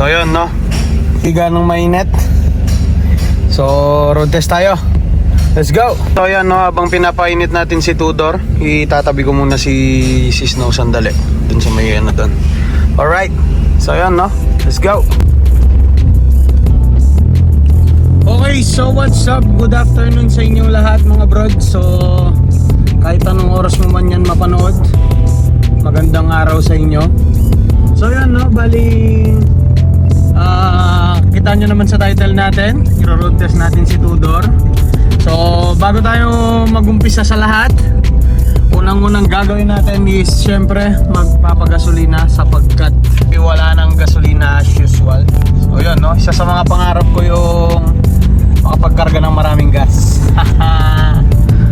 So yun, no? Higa ng mainit. So road test tayo. Let's go! So yan, no? Habang pinapainit natin si Tudor, itatabi ko muna si Snow sandali dun sa may ano dun. Alright. So yan, no? Let's go! Okay, so what's up? Good afternoon sa inyong lahat mga brod. So kahit anong oras mo man yan mapanood, magandang araw sa inyo. So yan, no? Bali kita nyo naman sa title natin, i-road test natin si Tudor. So bago tayo mag-umpisa sa lahat, unang-unang gagawin natin is syempre magpapagasolina sapagkat wala nang gasolina as usual. So yun, no? Isa sa mga pangarap ko yung makapagkarga ng maraming gas.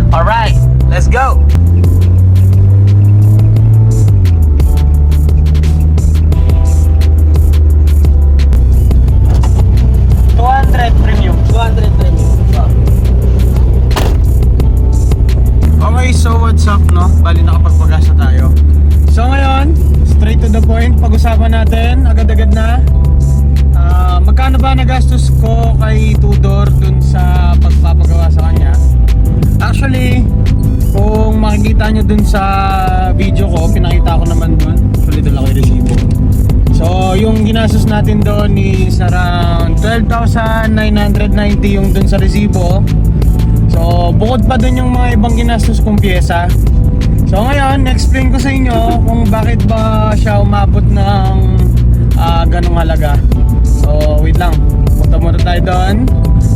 Alright, let's go! Okay, so what's up, no? Bali nakapagpagasa tayo. So ngayon, straight to the point, pag-usapan natin agad-agad na magkano ba nagastos ko kay Tudor dun sa pagpapagawa sa kanya. Actually, kung makikita nyo dun sa video ko, pinakita ko naman dun. Actually, dun lang yung resibo. So yung ginastos natin doon is around 12,990 yung dun sa resibo. So bukod pa dun yung mga ibang ginastos kong pyesa. So ngayon, explain ko sa inyo kung bakit ba siya umabot ng ganong halaga. So wait lang, punta muna tayo doon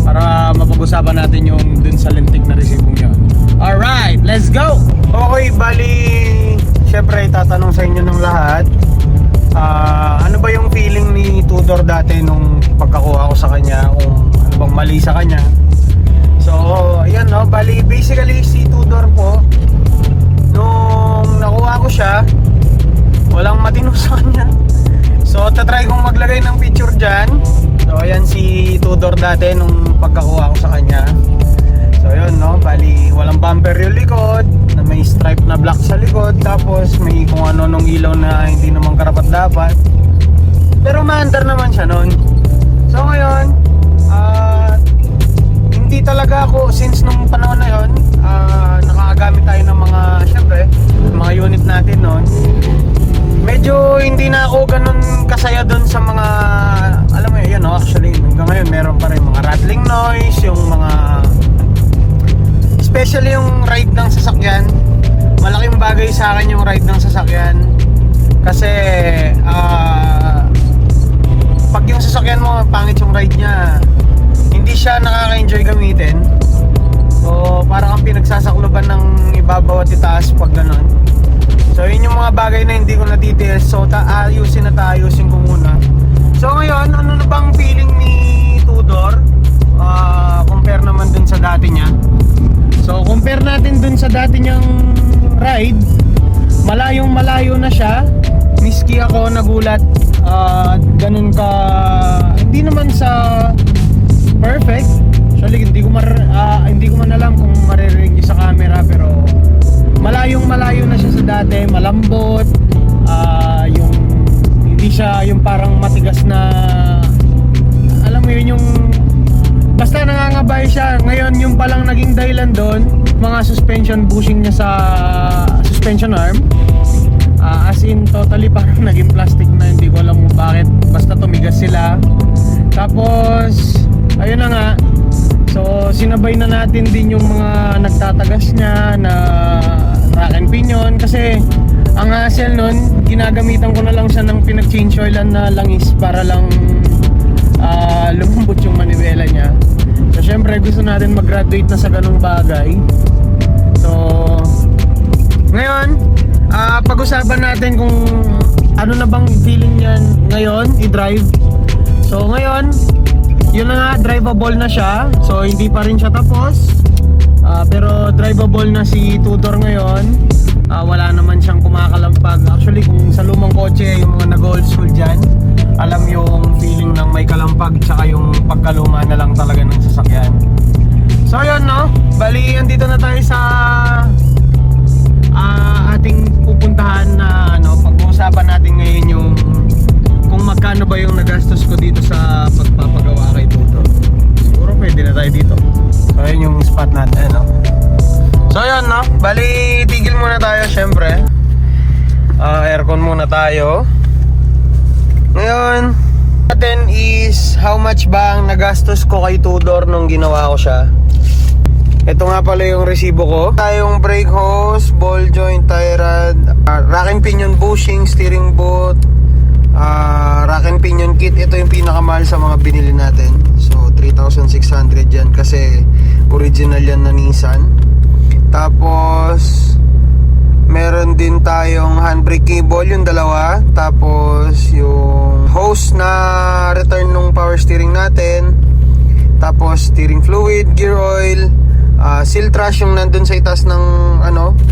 para mapag-usapan natin yung dun sa lintik na resibong yun. Alright, let's go! Okay, bali syempre tatanong sa inyo ng lahat, ano ba yung feeling ni Tudor dati nung pagkakuha ko sa kanya, kung ano bang mali sa kanya. So ayan, no, bali basically si Tudor po, nung nakuha ko siya, walang matino sa kanya. So tatry kong maglagay ng picture dyan. So ayan si Tudor dati nung pagkakuha ko sa kanya. So yun, no, bali walang bumper yung likod, na may stripe na black sa likod, tapos may kung ano nung ilaw na hindi naman karapat dapat. Pero maandar naman siya nun. So ngayon, hindi talaga ako, since nung panahon na yun, nakakagamit tayo ng mga, syempre, mga unit natin nun. Medyo hindi na ako ganun kasaya dun sa mga, alam mo yun, no? Actually hanggang ngayon meron pa rin mga rattling noise, yung mga, especially yung ride ng sasakyan. Malaking bagay sa akin yung ride ng sasakyan kasi pag yung sasakyan mo pangit yung ride nya, hindi siya nakaka-enjoy gamitin. So parang ang pinagsasakloban ng ibabaw at itaas pag ganun. So yun yung mga bagay na hindi ko natitiis. So ayusin ko muna. So ngayon, ano na bang feeling ni Tudor compare naman dun sa dati niya? So compare natin dun sa dati niyang ride, malayong malayo na siya. Miski ako nagulat, ganun ka, hindi naman sa perfect. Actually hindi ko man alam kung maririnig sa camera, pero malayong malayo na siya sa dati, malambot, yung hindi siya yung parang matigas na, alam mo yun, yung basta nangangabay siya. Ngayon yung palang naging dahilan doon, mga suspension bushing niya sa suspension arm, as in totally parang naging plastic na, hindi ko alam kung bakit, basta tumigas sila. Tapos ayun na nga, so sinabay na natin din yung mga nagtatagas niya na rack and pinion, kasi ang hassle nun, ginagamitan ko na lang siya ng pinag-change oilan na langis para lang lumambot yung manibela niya. So syempre gusto natin mag-graduate na sa ganung bagay. So ngayon, pag-usapan natin kung ano na bang feeling niyan ngayon i-drive. So ngayon, yun na nga, drivable na siya. So hindi pa rin siya tapos, pero drivable na si Tudor ngayon. Wala naman siyang kumakalampag. Actually kung sa lumang kotse, yung mga nag-old school dyan, alam yung feeling ng may kalampag, tsaka yung pagkaluma na lang talaga ng sasakyan. So yun, no, bali andito na tayo sa ating pupuntahan na pag-uusapan natin ngayon yung kung magkano ba yung nagastos ko muna tayo, syempre. Aircon muna tayo. Ngayon, natin is how much ba ang nagastos ko kay Tudor nung ginawa ko siya. Ito nga pala yung resibo ko. Tayong brake hose, ball joint, tie rod, rack and pinion bushing, steering boot, rack and pinion kit. Ito yung pinakamahal sa mga binili natin. So 3,600 yan kasi original yan na Nissan. Tapos meron din tayong handbrake cable, yung dalawa. Tapos yung hose na return nung power steering natin. Tapos steering fluid, gear oil, seal trash yung nandun sa itaas ng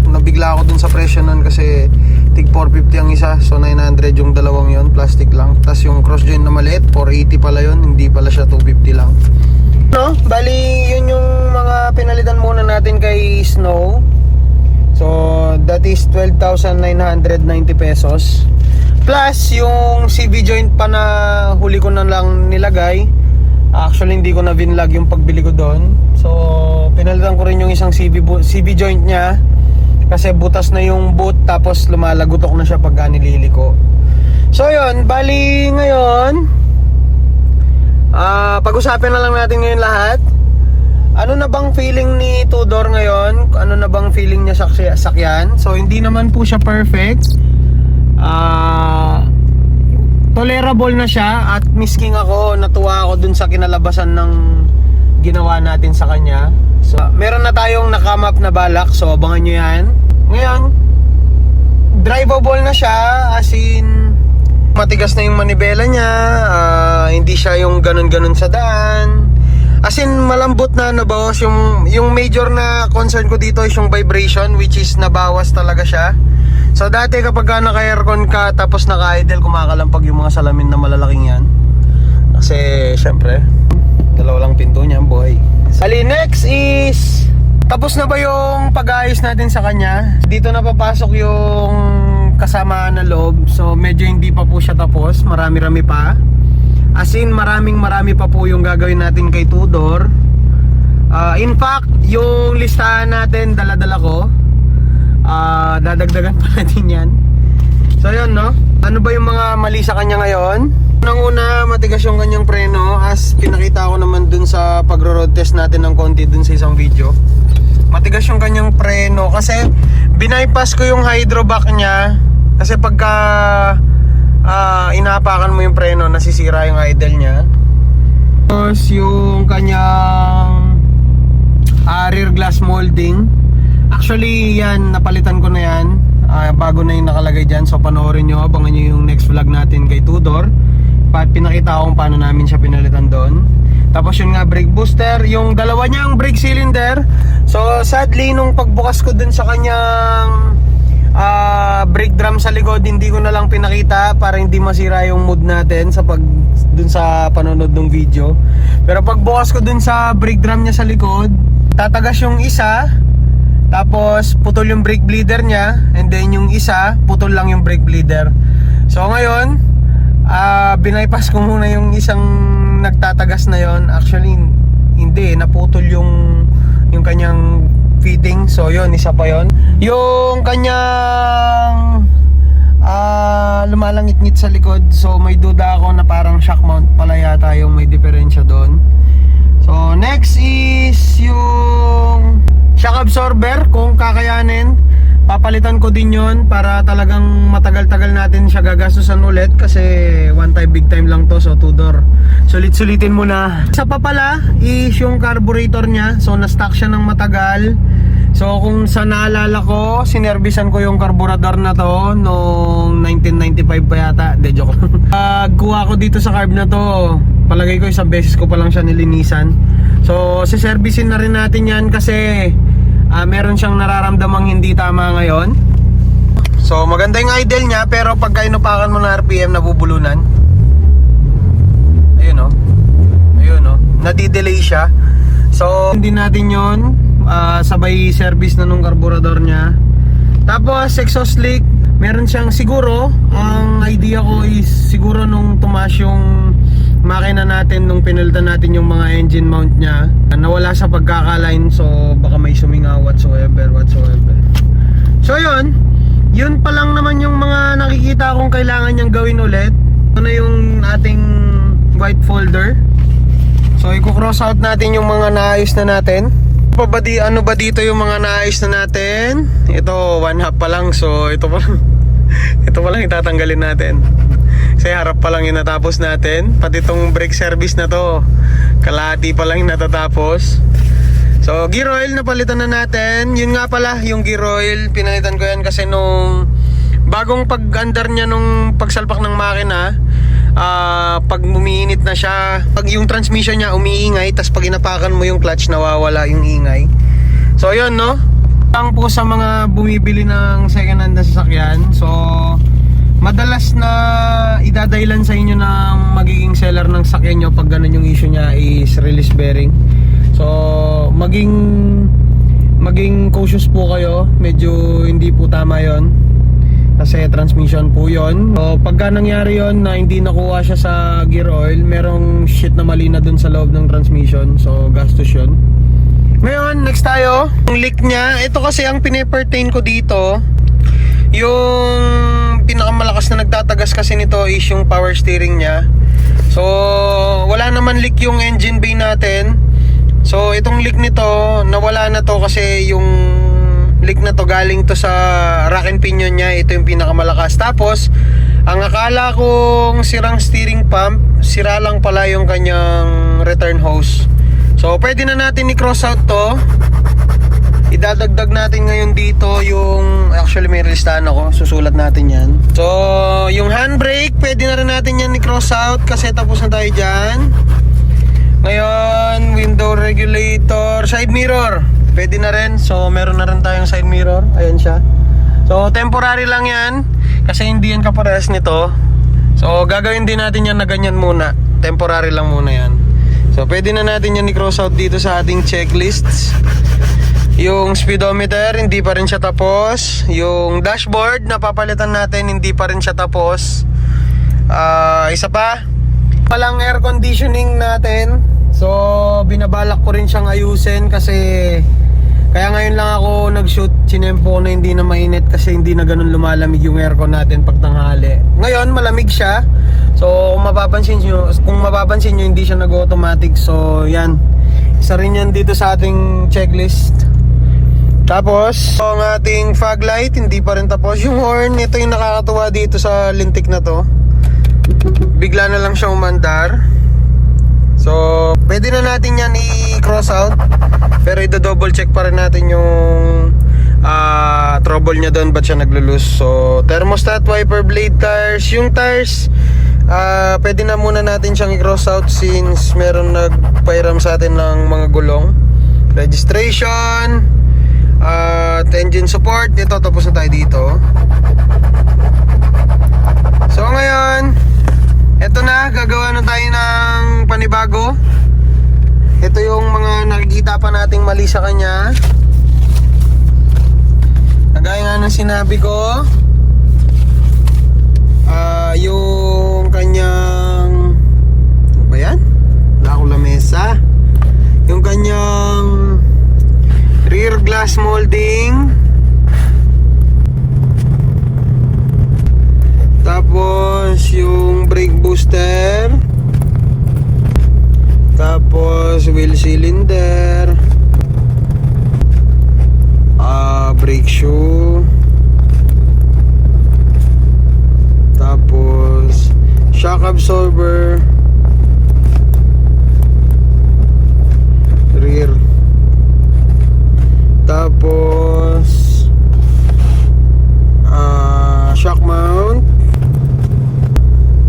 nabigla ako dun sa presyo nun kasi tig 450 ang isa, so 900 yung dalawang yon, plastic lang. Tapos yung cross joint na maliit 480 pala yon, hindi pala siya 250 lang. Bali yun yung mga pinalitan muna natin kay Snow. So that is 12,990 pesos plus yung CV joint pa na huli ko na lang nilagay. Actually hindi ko na vinlog yung pagbili ko doon. So pinalitan ko rin yung isang CV joint niya kasi butas na yung boot, tapos lumalagutok na siya pagka nililiko. So yun, bali ngayon pag-usapin na lang natin ngayon lahat. Ano na bang feeling ni Tudor ngayon? Ano na bang feeling niya sa sakyan? So hindi naman po siya perfect. Tolerable na siya at misking ako, natuwa ako dun sa kinalabasan ng ginawa natin sa kanya. So meron na tayong nakamap na balak, so abangan nyo yan. Ngayon, drivable na siya, as in matigas na yung manibela niya, hindi siya yung ganun-ganun sa daan. As in malambot na, nabawas yung major na concern ko dito is yung vibration, which is nabawas talaga siya. So dati kapag naka-aircon ka tapos naka-idle, kumakalampag yung mga salamin na malalaking yan. Kasi syempre, dalawa lang pinto niya, boy. Sali, next is tapos na ba yung pag-ayos natin sa kanya? Dito na papasok yung kasamaan na loob. So medyo hindi pa po siya tapos, marami-rami pa. As in marami pa po yung gagawin natin kay Tudor. In fact, yung listahan natin dala-dala ko. Dadagdagan pa natin yan. So yun, no? Ano ba yung mga mali sa kanya ngayon? Unang-una, matigas yung kanyang preno, as pinakita ko naman dun sa pagro-road test natin ng konti dun sa isang video. Matigas yung kanyang preno kasi binaypass ko yung hydroback niya. Kasi pagka inapakan mo yung preno, nasisira yung idle niya. Tapos yung kanyang rear glass molding, actually yan, napalitan ko na yan. Bago na yung nakalagay dyan. So panoorin nyo, abangan nyo yung next vlog natin kay Tudor. Pinakita ko kung paano namin siya pinalitan doon. Tapos yun nga, brake booster, yung dalawa niyang brake cylinder. So sadly, nung pagbukas ko dun sa kanyang brake drum sa likod, hindi ko na lang pinakita para hindi masira yung mood natin dun sa panonood ng video. Pero pagbukas ko dun sa brake drum niya sa likod, tatagas yung isa, tapos putol yung brake bleeder niya, and then yung isa putol lang yung brake bleeder. So ngayon, binaypass ko muna yung isang nagtatagas na yon. Actually hindi, naputol yung kanyang fitting. So yun, isa pa yon. Yung kanyang lumalangit-ngit sa likod. So may duda ako na parang shock mount pala yata yung may diferensya doon. So next is yung shock absorber, kung kakayanin papalitan ko din yon para talagang matagal-tagal natin siya gagastusan ulit kasi one time big time lang to. So Tudor, sulit-sulitin mo na. Isa pa pala is yung carburetor niya. So na-stock siya ng matagal. So kung sa naalala ko, sinervisan ko yung carburetor na to noong 1995 pa yata. De, joke lang. Kuha ko dito sa carb na to, palagay ko isang beses ko pa lang siya nilinisan. So siservisin na rin natin yan kasi meron siyang nararamdamang hindi tama ngayon. So maganda yung idle niya, pero pagka inupakan mo na RPM, nabubulunan. Ayun o, ayun o, nadidelay siya. So hindi natin yon, sabay service na nung carburetor niya. Tapos exhaust leak, meron siyang siguro, ang idea ko is siguro nung tumaas yung makina natin, nung pinalitan natin yung mga engine mount niya, nawala sa pagkakaline. So baka may sumingaw whatsoever. So yun pa lang naman yung mga nakikita kong kailangan niyang gawin ulit. Ito na yung ating white folder. So i-cross out natin yung mga naayos na natin. Ano ba dito yung mga naayos na natin? Ito 1/2 pa lang, so ito pa lang ito pa lang itatanggalin natin. Kasi harap pa lang yung natapos natin. Pati itong brake service na to, kalahati pa lang yung natatapos. So gear oil napalitan na natin. Yun nga pala, yung gear oil pinalitan ko yan kasi nung bagong pag-andar niya nung pagsalpak ng makina, pag umiinit na siya, pag yung transmission niya umiingay, tas pag inapakan mo yung clutch nawawala yung ingay. So yun, no? Lang po sa mga bumibili ng second hand na sasakyan. So madalas na idadailan sa inyo ng magiging seller ng sakyan nyo pag ganun yung issue niya is release bearing. So maging cautious po kayo. Medyo hindi po tama yon kasi transmission po yon. So pagka nangyari yon na hindi nakuha siya sa gear oil, merong shit na mali na dun sa loob ng transmission. So gastos yun. Ngayon, next tayo. Yung leak niya, ito kasi ang pine-pertain ko dito. Yung pinakamalakas na nagtatagas kasi nito is yung power steering niya. So wala naman leak yung engine bay natin. So itong leak nito, nawala na to kasi yung leak na to galing to sa rack and pinion niya. Ito yung pinakamalakas. Tapos ang akala kong sirang steering pump, sira lang pala yung kanyang return hose. So pwede na natin i-cross out to. Idadagdag natin ngayon dito yung, actually may listahan ako, susulat natin yan. So yung handbrake, pwede na rin natin yan i-cross out kasi tapos na tayo dyan. Ngayon, window regulator, side mirror, pwede na rin. So meron na rin tayong side mirror. Ayan siya. So temporary lang yan kasi hindi yan kaparehas nito. So gagawin din natin yan na ganyan muna. Temporary lang muna yan. So pwede na natin yan i-cross out dito sa ating checklists. Yung speedometer, hindi pa rin siya tapos. Yung dashboard, napapalitan natin, hindi pa rin siya tapos. Isa pa, palang air conditioning natin. So binabalak ko rin siyang ayusin kasi kaya ngayon lang ako nag-shoot. Chinempo na hindi na mainit kasi hindi na ganun lumalamig yung aircon natin pag tanghali. Ngayon malamig siya. So kung mapapansin nyo hindi siya nag-automatic. So yan, isa rin yan dito sa ating checklist. Tapos ang ating fog light hindi pa rin tapos. Yung horn, ito yung nakakatuwa dito sa lintik na to. Bigla na lang siya umandar. So pwede na natin yan i-cross out. Pero i-double check pa rin natin yung trouble niya doon, ba't siya naglo-loose. So thermostat, wiper blade, tires. Yung tires, pwede na muna natin siyang i-cross out since meron nagpairam sa atin ng mga gulong. Registration at engine support. Ito, tapos na tayo dito. So ngayon, eto na, gagawa na tayo ng panibago. Ito yung mga nakikita pa nating mali sa kanya. Kagaya nga ng sinabi ko, yung kanyang, ano ba yan? Wala akong lamesa. Yung kanyang rear glass molding, tapos yung brake booster, tapos wheel cylinder, brake shoe, tapos shock absorber, rear, tapos shock mount,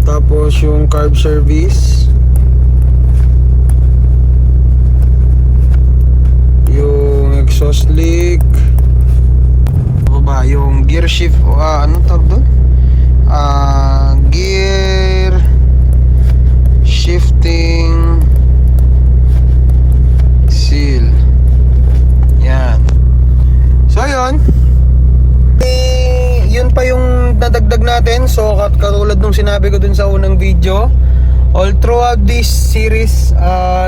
tapos yung carb service, yung exhaust leak, ano ba, yung gear shift, ano tawag doon? Gear shifting seal. Yan. So yun, yun pa yung nadagdag natin. So katulad nung sinabi ko dun sa unang video, all throughout this series,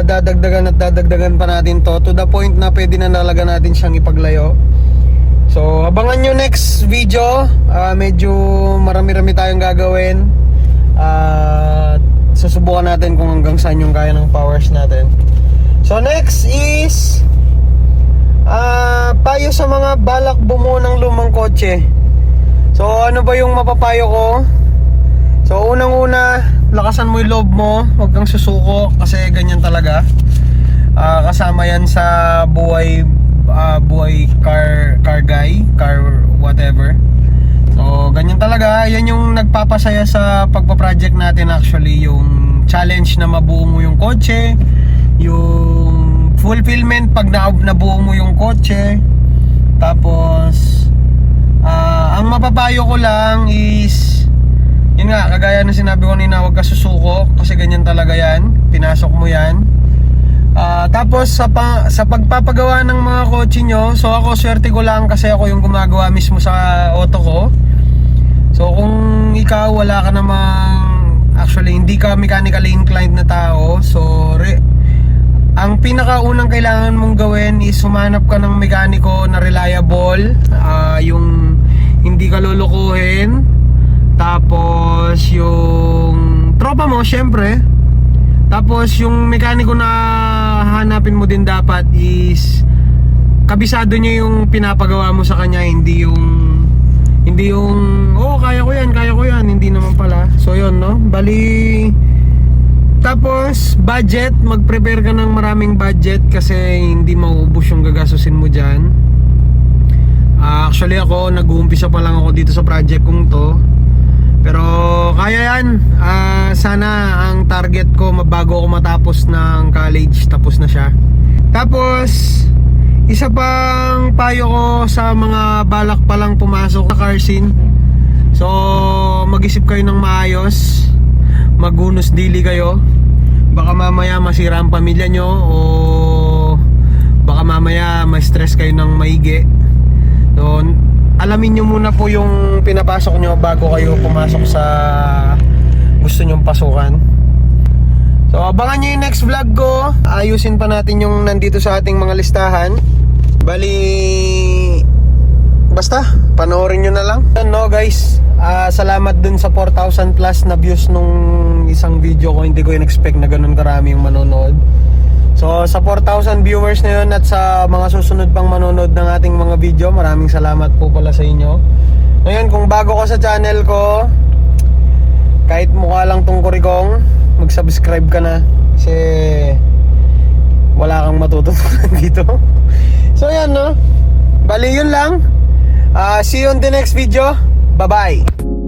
dadagdagan at dadagdagan pa natin to the point na pwede na talaga natin siyang ipaglayo. So abangan nyo next video. Medyo marami-rami tayong gagawin. Susubukan natin kung hanggang saan yung kaya ng powers natin. So next is payo sa mga balak bumuo ng lumang kotse. So ano ba yung mapapayo ko? So unang-una, lakasan mo yung loob mo, huwag kang susuko kasi ganyan talaga. Kasama yan sa buhay car guy, car whatever. So ganyan talaga, yan yung nagpapasaya sa pagpa-project natin actually, yung challenge na mabuo mo yung kotse, yung fulfillment pag nabuo mo yung kotse. Tapos ang mapapayo ko lang is yun nga, kagaya ng sinabi ko nina, huwag ka susuko kasi ganyan talaga yan, pinasok mo yan. Tapos sa pagpapagawa ng mga kotse nyo, so ako swerte ko lang kasi ako yung gumagawa mismo sa auto ko. So kung ikaw wala ka namang, actually hindi ka mechanically inclined na tao, so ang pinakaunang kailangan mong gawin is humanap ka ng mekaniko na reliable, yung hindi ka lulukuhin. Tapos yung tropa mo syempre. Tapos yung mekaniko na hanapin mo din dapat is kabisado niya yung pinapagawa mo sa kanya, hindi yung oh kaya ko yan, hindi naman pala. So yun no, bali. Tapos budget, mag-prepare ka ng maraming budget kasi hindi mauubos yung gagastusin mo dyan. Actually ako, nag-uumpisa pa lang ako dito sa project kong to. Pero kaya yan. Sana ang target ko mabago ako matapos ng college, tapos na siya. Tapos isa pang payo ko sa mga balak pa lang pumasok sa car scene. So mag-isip kayo ng maayos, magunos dili kayo. Baka mamaya masira ang pamilya nyo, o baka mamaya ma-stress kayo ng maigi. So alamin nyo muna po yung pinapasok nyo bago kayo pumasok sa gusto nyong pasukan. So abangan nyo yung next vlog ko. Ayusin pa natin yung nandito sa ating mga listahan. Bali, basta panoorin nyo na lang. No guys, salamat dun sa 4,000 plus na views nung isang video ko. Hindi ko in-expect na ganun karami yung manonood. So sa 4,000 viewers na yun at sa mga susunod pang manonood ng ating mga video, maraming salamat po pala sa inyo. Ngayon, kung bago ka sa channel ko, kahit mukha lang tong kurikong, mag-subscribe ka na kasi wala kang matututunan dito. So yan no, bali yun lang. See you on the next video. Bye bye.